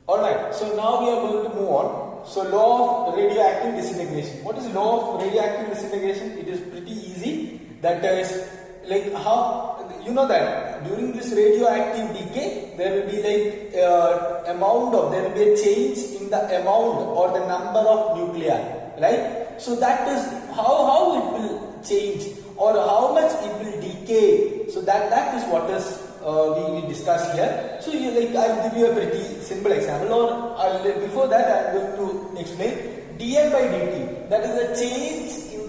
Alright, so now we are going to move on. So law of radioactive disintegration. What is law of radioactive disintegration? It is pretty easy. That is like how, you know that during this radioactive decay there will be like there will be a change in the amount or the number of nuclei, right? So that is how it will change or how much it will decay. So that is what is we discuss here. So I'll give you a pretty simple example, or before that I'm going to explain dN by dt. That is a change in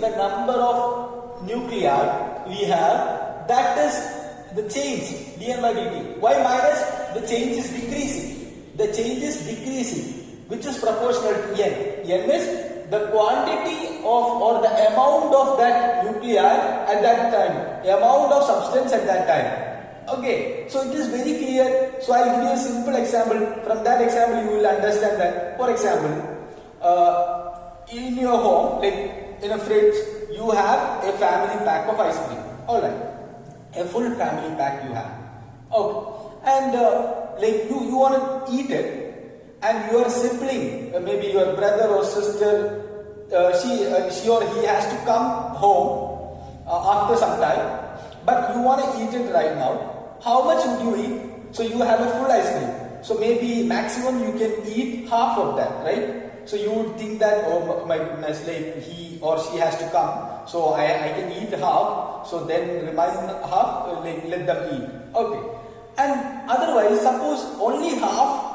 the number of nuclei we have. That is the change dN by dt. Why minus? The change is decreasing. The change is decreasing, which is proportional to n. N is the quantity of or the amount of that nuclei at that time, amount of substance at that time. Okay, so it is very clear. So I'll give you a simple example. From that example, you will understand that. For example, in your home, like in a fridge, you have a family pack of ice cream. Alright, a full family pack you have. Okay, and you want to eat it. And your sibling, maybe your brother or sister, she or he has to come home after some time, but you want to eat it right now. How much would you eat? So you have a full ice cream. So maybe maximum you can eat half of that, right? So you would think that, oh my goodness, like he or she has to come, so I can eat half. So then remaining half, let them eat. Okay. And otherwise, suppose only half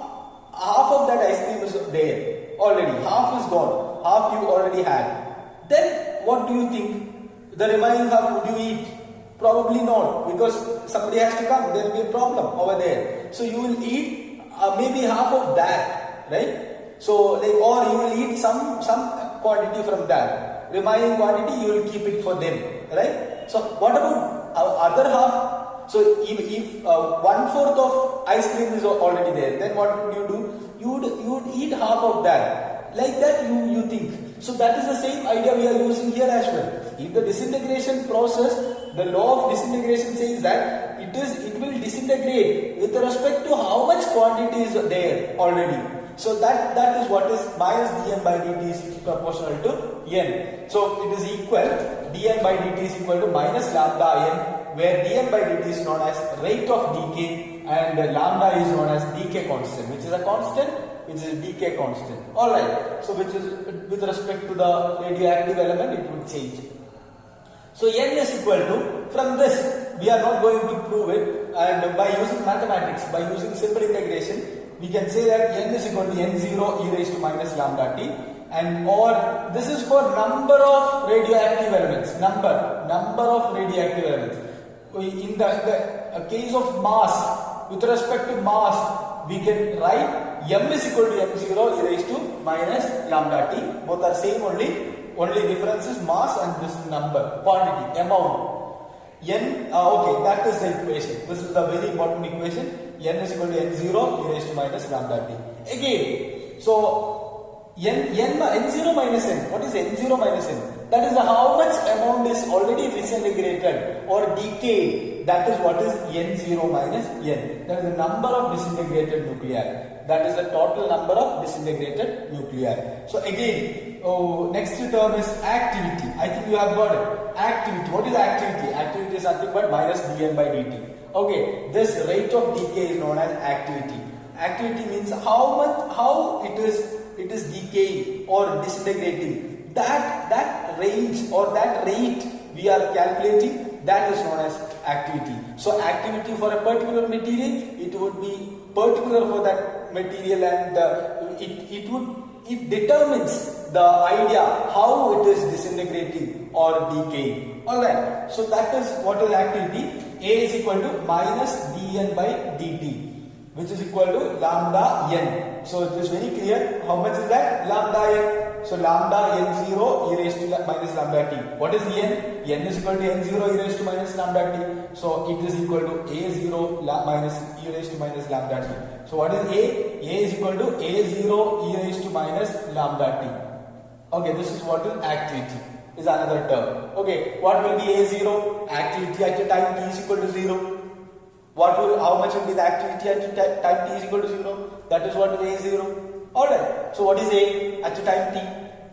of that ice cream is there already, half is gone, half you already had. Then what do you think? The remaining half would you eat? Probably not, because somebody has to come, there will be a problem over there. So you will eat maybe half of that, right? So or you will eat some quantity from that. Remaining quantity you will keep it for them, right? So what about other half? So if 1/4 of ice cream is already there, then what would you do? You would eat half of that. Like that you think. So that is the same idea we are using here as well. If the disintegration process, the law of disintegration says that it will disintegrate with respect to how much quantity is there already. So that is what is minus dN by dt is proportional to n. So it is equal, dN by dt is equal to minus lambda n, where dN by dt is known as rate of decay and lambda is known as decay constant, which is a constant, which is a decay constant. Alright, so which is with respect to the radioactive element, it would change. So n is equal to, from this we are not going to prove it, and by using mathematics, by using simple integration, we can say that n is equal to n0 e raised to minus lambda t, and or this is for number of radioactive elements, number of radioactive elements. In the case of mass, with respect to mass, we can write m is equal to m0 e raised to minus lambda t. Both are same only difference is mass and this is number, quantity, amount. Okay, that is the equation. This is the very important equation. N is equal to n0 e raised to minus lambda t. Again, so n0 minus n. What is n0 minus n? That is how much amount is already disintegrated or decayed. That is what is n0 minus n. That is the number of disintegrated nuclei. That is the total number of disintegrated nuclei. So again, next term is activity. I think you have got it. Activity. What is activity? Activity is nothing but minus dN by dt. Okay, this rate of decay is known as activity. Activity means how it is decaying or disintegrating. That range or that rate we are calculating, that is known as activity. So activity for a particular material, it would be particular for that material, and it determines the idea how it is disintegrating or decaying. Alright, so that is what is activity. A is equal to minus dN by dt, which is equal to lambda n. So it is very clear. How much is that? Lambda n. So lambda n0 e raised to minus lambda t. What is n? N is equal to n0 e raised to minus lambda t. So it is equal to a0 minus e raised to minus lambda t. So what is a? A is equal to a0 e raised to minus lambda t. Okay, this is what is activity. Is another term. Okay, what will be a0? Activity at a time t is equal to 0. how much will be the activity at time t is equal to 0? That is what is A0. Alright, so what is A at time t?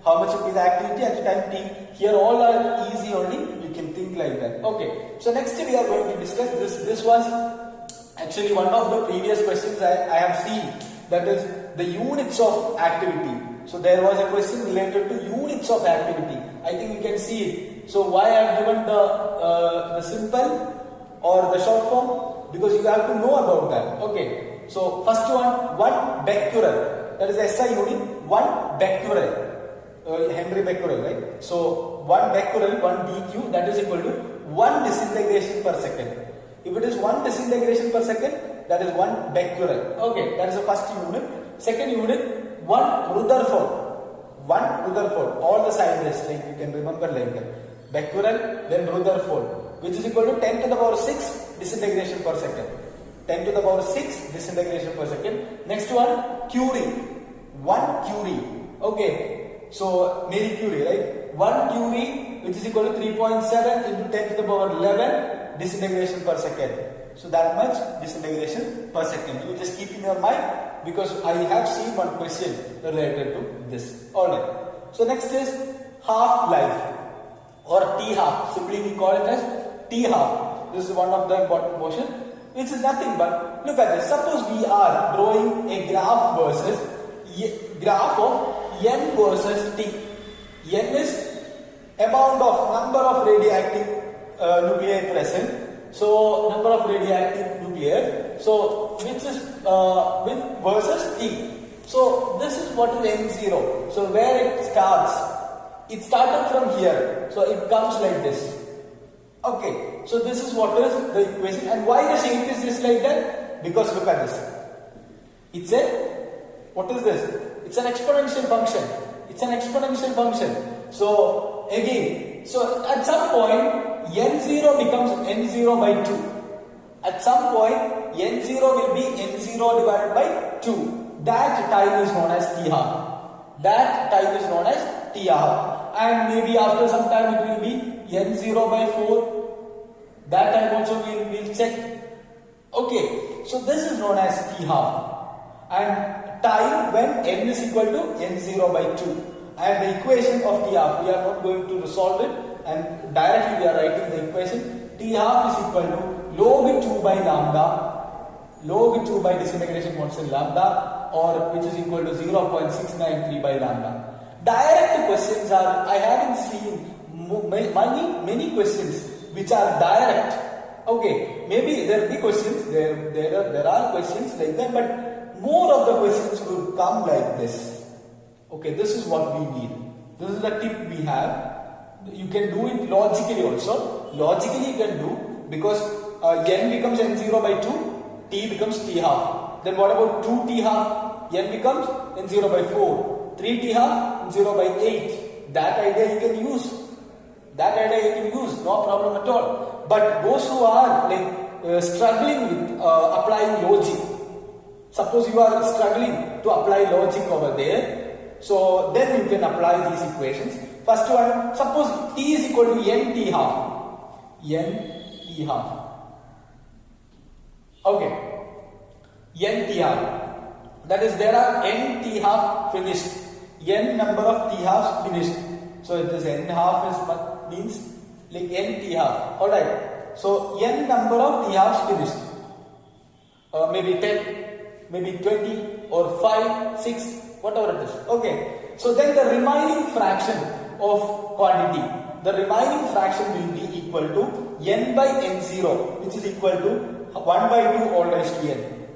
How much will be the activity at time t? Here all are easy only, you can think like that. Okay, so next we are going to discuss this was actually one of the previous questions I have seen, that is the units of activity. So there was a question related to units of activity. I think you can see it. So why I have given the simple or the short form? Because you have to know about that. Okay. So first one becquerel. That is SI unit. 1 becquerel. Henry becquerel, right? So 1 becquerel, 1 dq, that is equal to 1 disintegration per second. If it is 1 disintegration per second, that is 1 becquerel. Okay, that is the first unit. Second unit, 1 Rutherford. 1 Rutherford. All the scientists, like you can remember like that. Becquerel, then Rutherford, which is equal to 10 to the power 6 disintegration per second. 10 to the power 6 disintegration per second. Next one, Curie. 1 Curie. Okay. So Marie Curie, right? 1 Curie, which is equal to 3.7 into 10 to the power 11 disintegration per second. So that much disintegration per second. You just keep in your mind, because I have seen one question related to this. Alright. So next is half-life or T-half. Simply we call it as T-half. This is one of the important portion, which is nothing but, look at this. Suppose we are drawing a graph versus graph of N versus T. N is amount of number of radioactive nuclei present. So number of radioactive nuclei. So which is with versus T. So this is what is N0. So where it starts? It started from here. So it comes like this. Okay. So this is what is the equation. And why the shape is this like that? Because look at this. It's a, what is this? It's an exponential function. It's an exponential function. So again, so at some point n0 becomes n0 by 2. At some point n0 will be n0 divided by 2. That time is known as T-half. That time is known as T-half. And maybe after some time it will be n0 by 4. That time also we will check. Okay, so this is known as T-half. And time when n is equal to n0 by 2. And the equation of T-half, we are not going to resolve it, and directly we are writing the equation. T-half is equal to log 2 by lambda, log 2 by disintegration constant lambda, or which is equal to 0.693 by lambda. Direct questions are, I haven't seen many questions which are direct. Okay, maybe there will be questions, there are questions like that, but more of the questions will come like this. Okay, this is what we need. This is the tip we have. You can do it logically also. Logically you can do, because n becomes n0 by 2, t becomes t-half. Then what about 2 t-half? N becomes n0 by 4. 3 t-half, n0 by 8. That idea you can use. That idea you can use, no problem at all. But those who are like struggling with applying logic, suppose you are struggling to apply logic over there, so then you can apply these equations. First one, suppose t is equal to n t-half. N t-half. Okay. N t-half. That is, there are n t-half finished. N number of t-halves finished. So it is n half is means like n t-half. Alright. So n number of t-halves finished. Maybe 10, maybe 20 or 5, 6, whatever it is. Okay. So then the remaining fraction of quantity, the remaining fraction will be equal to n by n0, which is equal to 1 by 2 all raised to n.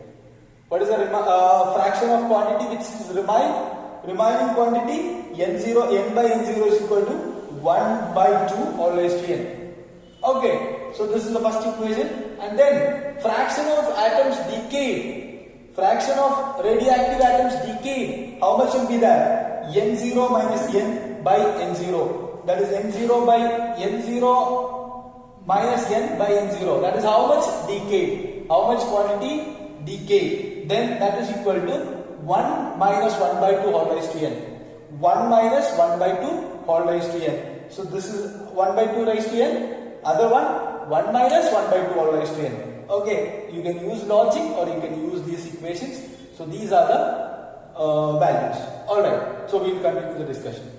What is the fraction of quantity which is remaining quantity? N by n0 is equal to 1 by 2 all raised to n. Okay, so this is the first equation. And then fraction of atoms decayed, fraction of radioactive atoms decayed, how much will be that? N0 minus n by n0. That is n0 by n0 minus n by n0. That is how much decayed, how much quantity decayed. Then that is equal to 1 minus 1 by 2 whole raised to n. 1 minus 1 by 2 whole raised to n. So this is 1 by 2 raised to n. Other one, 1 minus 1 by 2 whole raised to n. Okay, you can use logic or you can use these equations. So these are the values. Alright, so we'll continue the discussion.